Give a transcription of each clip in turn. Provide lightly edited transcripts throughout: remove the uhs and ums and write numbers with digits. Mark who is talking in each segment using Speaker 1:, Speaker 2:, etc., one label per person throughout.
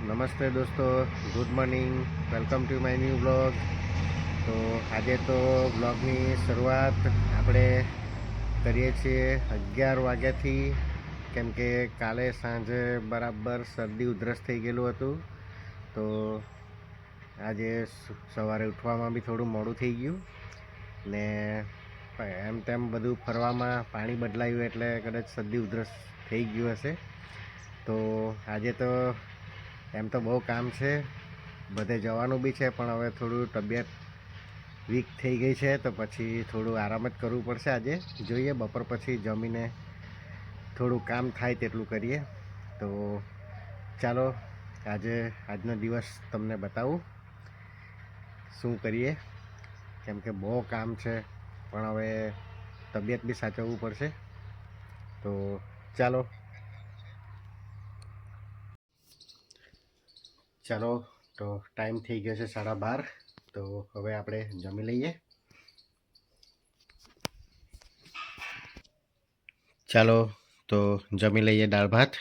Speaker 1: નમસ્તે દોસ્તો, good morning, welcome to my new blog. તો આજે તો બ્લોગની શરૂઆત આપણે કરીએ છીએ 11 વાગ્યાથી, કેમ કે કાલે સાંજે બરાબર શરદી ઉધરસ થઈ ગયેલું હતું. તો આજે સવારે ઉઠવામાં બી થોડું મોડું થઈ ગયું ને એમ તેમ બધું ફરવામાં પાણી બદલાયું એટલે કદાચ શરદી ઉધરસ થઈ ગયું હશે. તો આજે તો એમ તો બહુ કામ છે, બધે જવાનું બી છે, પણ હવે થોડું તબિયત વીક થઈ ગઈ છે તો પછી થોડું આરામ જ કરવું પડશે. આજે જોઈએ, બપોર પછી જમીને થોડું કામ થાય તેટલું કરીએ. તો ચાલો આજનો દિવસ તમને બતાવું શું કરીએ, કેમ કે બહુ કામ છે, પણ હવે તબિયત બી સાચવવું પડશે. તો ચાલો તો ટાઈમ થઈ ગયો છે 12:30. તો હવે આપણે જમી લઈએ. ચાલો તો જમી લઈએ દાળ ભાત,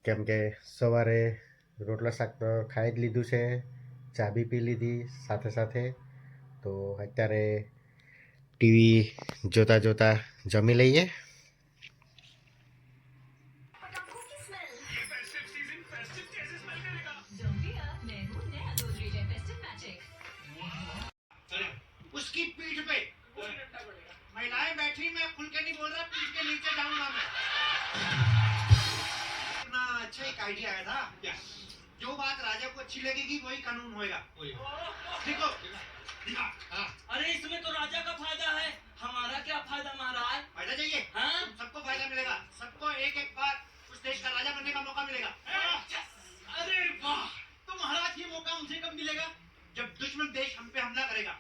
Speaker 1: કેમ કે સવારે રોટલા શાક તો ખાઈ જ લીધું છે, ચા બી પી લીધી સાથે સાથે. તો અત્યારે ટીવી જોતા જોતા જમી લઈએ.
Speaker 2: उसकी पीठ पे महिलाएं बैठी, मैं खुल के नहीं बोल रहा, पीठ के नीचे जाऊंगा मैं। इतना अच्छा एक आइडिया आया था क्या? जो बात राजा को अच्छी लगेगी वही कानून होएगा। देखो दिखा। हाँ।
Speaker 3: अरे इसमें तो राजा का फायदा है, हमारा क्या फायदा महाराज?
Speaker 2: फायदा चाहिए?
Speaker 3: हाँ?
Speaker 2: सबको फायदा मिलेगा, सबको एक एक बार उस देश का राजा बनने का मौका मिलेगा। अरे वाह, तो महाराज ये मौका मुझे कब मिलेगा? जब दुश्मन देश हम पे हमला करेगा।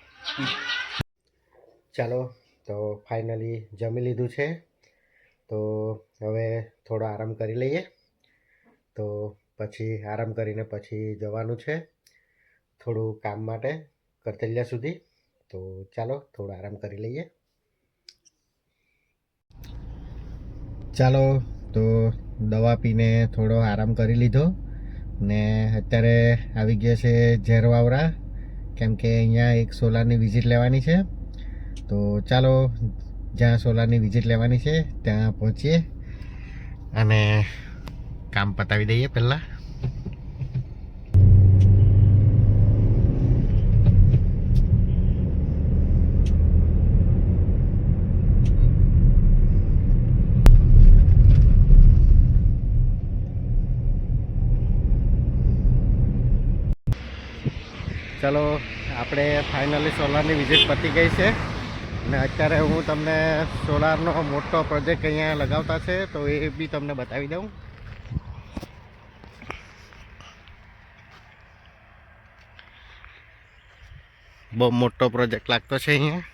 Speaker 1: ચાલો તો ફાઇનલી જમી લીધું છે, તો હવે થોડો આરામ કરી લઈએ. તો પછી આરામ કરીને પછી જવાનું છે થોડું કામ માટે કરતલિયા સુધી. તો ચાલો થોડો આરામ કરી લઈએ. ચાલો તો દવા પીને થોડો આરામ કરી લીધો ને અત્યારે આવી ગયા છે ઝેરવાવરા, કેમ કે અહીંયા એક સોલારની વિઝિટ લેવાની છે. તો ચાલો જ્યાં સોલારની વિઝિટ લેવાની છે ત્યાં પહોંચીએ અને કામ પતાવી દઈએ પહેલાં. ચાલો આપણે ફાઇનલી સોલારની વિઝિટ પતી ગઈ છે અને અત્યારે હું તમને સોલારનો મોટો પ્રોજેક્ટ અહીંયા લગાવતા છે તો એ બી તમને બતાવી દઉં. બહુ મોટો પ્રોજેક્ટ લાગતો છે અહીંયા.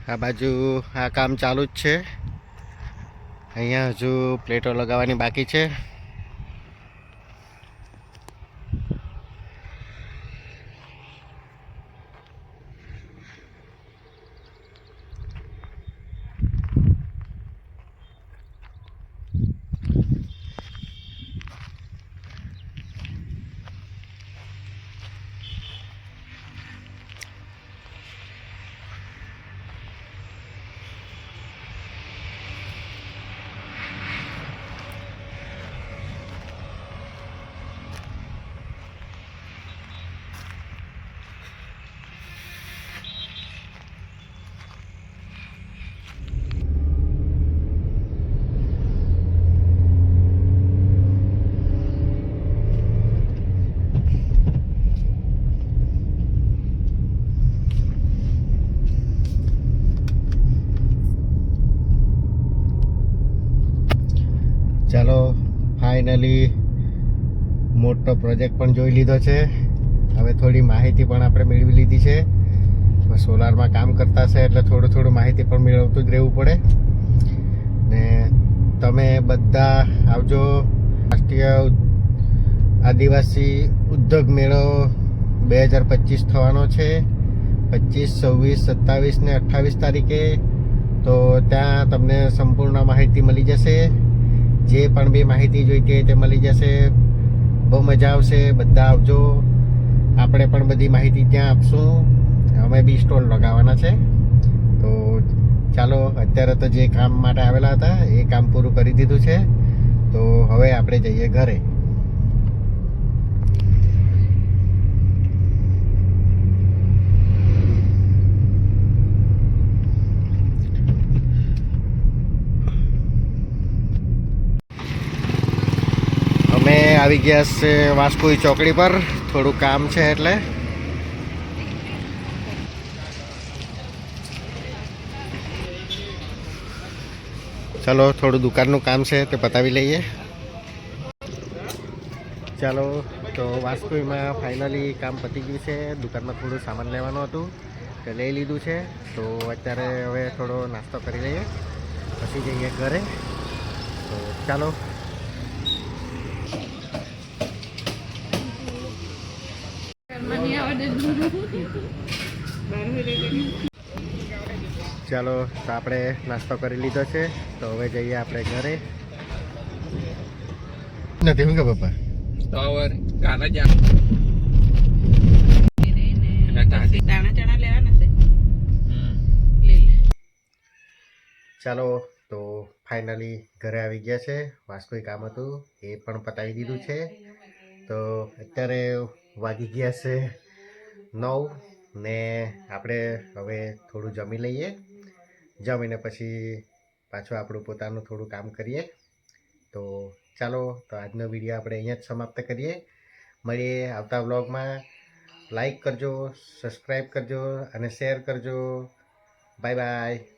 Speaker 1: આ બાજુ આ કામ ચાલુ જ છે, અહીંયા હજુ પ્લેટો લગાવવાની બાકી છે. ચાલો ફાઇનલી મોટો પ્રોજેક્ટ પણ જોઈ લીધો છે. હવે થોડી માહિતી પણ આપણે મેળવી લીધી છે. સોલારમાં કામ કરતા છે એટલે થોડું માહિતી પણ મેળવતું જ રહેવું પડે. ને તમે બધા આવજો. રાષ્ટ્રીય આદિવાસી ઉદ્યોગ મેળો 2025 થવાનો છે 25, 26, 27 ને 28 તારીખે. તો ત્યાં તમને સંપૂર્ણ માહિતી મળી જશે. જે પણ બી માહિતી જોઈતી હોય તે મળી જશે. બહુ મજા આવશે. બધા આવજો. આપણે પણ બધી માહિતી ત્યાં આપશું. અમે બી સ્ટોલ લગાવવાના છે. તો ચાલો, અત્યારે તો જે કામ માટે આવેલા હતા એ કામ પૂરું કરી દીધું છે. તો હવે આપણે જઈએ ઘરે. અમે આવી ગયા છે વાસ્કોઈ ચોકડી પર. થોડું કામ છે એટલે. ચાલો, થોડું દુકાનનું કામ છે તે પતાવી લઈએ. ચાલો, તો વાસ્કોઈમાં ફાઇનલી કામ પતી ગયું છે. દુકાનમાં થોડું સામાન લેવાનું હતું તે લઈ લીધું છે. તો અત્યારે હવે થોડો નાસ્તો કરી લઈએ પછી જઈએ ઘરે. તો ચાલો. ચાલો, તો આપણે નાસ્તો કરી લીધો છે. તો હવે જઈએ આપણે ઘરે. નથી શું કે પપ્પા
Speaker 4: દાણા ચણા લેવાના છે. લઈ લે.
Speaker 1: ચાલો, તો ફાઇનલી ઘરે આવી ગયા છે. વાસ્કોઈ કામ હતું એ પણ પતાવી દીધું છે. તો અત્યારે વાગી ગયા છે 9 ને આપણે હવે થોડું જમી લઈએ. જમીને પછી પાછું આપણું પોતાનું થોડું કામ કરીએ. તો ચાલો, તો આજનો વિડીયો આપણે અહીંયા જ સમાપ્ત કરીએ. મળીએ આવતા વ્લોગમાં. લાઈક કરજો, સબસ્ક્રાઈબ કરજો અને શેર કરજો. Bye bye.